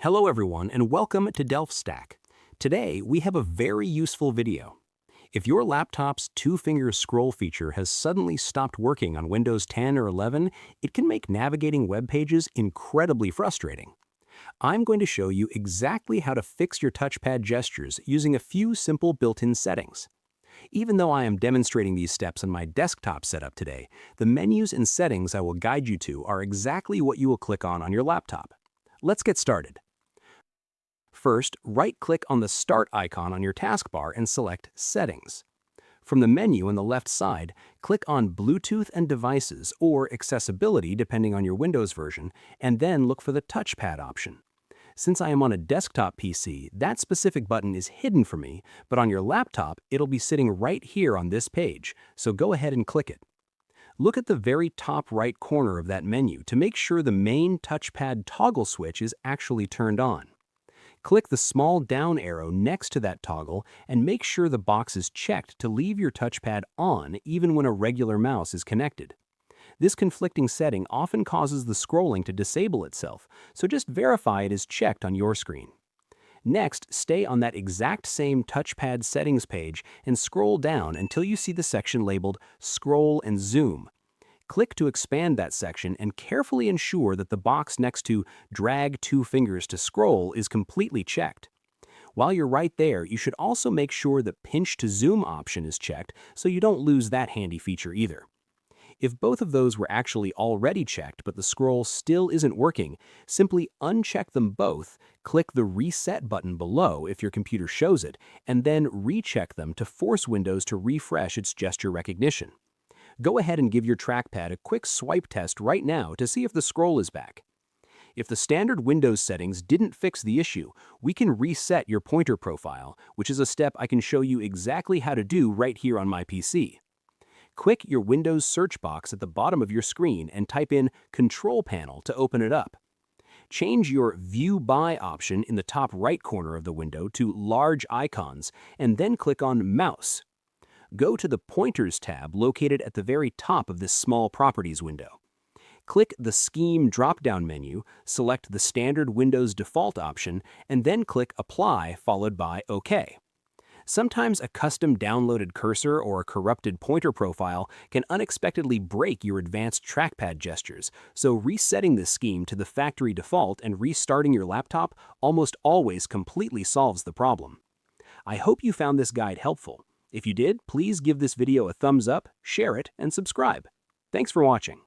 Hello everyone and welcome to DelphStack. Today we have a very useful video. If your laptop's two-finger scroll feature has suddenly stopped working on Windows 10 or 11, it can make navigating web pages incredibly frustrating. I'm going to show you exactly how to fix your touchpad gestures using a few simple built-in settings. Even though I am demonstrating these steps on my desktop setup today, the menus and settings I will guide you to are exactly what you will click on your laptop. Let's get started. First, right-click on the Start icon on your taskbar and select Settings. From the menu on the left side, click on Bluetooth and Devices or Accessibility depending on your Windows version, and then look for the Touchpad option. Since I am on a desktop PC, that specific button is hidden for me, but on your laptop, it'll be sitting right here on this page, so go ahead and click it. Look at the very top right corner of that menu to make sure the main touchpad toggle switch is actually turned on. Click the small down arrow next to that toggle and make sure the box is checked to leave your touchpad on even when a regular mouse is connected. This conflicting setting often causes the scrolling to disable itself, so just verify it is checked on your screen. Next, stay on that exact same touchpad settings page and scroll down until you see the section labeled Scroll and Zoom. Click to expand that section and carefully ensure that the box next to Drag two fingers to scroll is completely checked. While you're right there, you should also make sure the Pinch to Zoom option is checked so you don't lose that handy feature either. If both of those were actually already checked but the scroll still isn't working, simply uncheck them both, click the Reset button below if your computer shows it, and then recheck them to force Windows to refresh its gesture recognition. Go ahead and give your trackpad a quick swipe test right now to see if the scroll is back. If the standard Windows settings didn't fix the issue, we can reset your pointer profile, which is a step I can show you exactly how to do right here on my PC. Click your Windows search box at the bottom of your screen and type in Control Panel to open it up. Change your View By option in the top right corner of the window to Large Icons, and then click on Mouse. Go to the Pointers tab located at the very top of this small Properties window. Click the Scheme drop-down menu, select the standard Windows default option, and then click Apply followed by OK. Sometimes a custom downloaded cursor or a corrupted pointer profile can unexpectedly break your advanced trackpad gestures, so resetting this scheme to the factory default and restarting your laptop almost always completely solves the problem. I hope you found this guide helpful. If you did, please give this video a thumbs up, share it, and subscribe. Thanks for watching.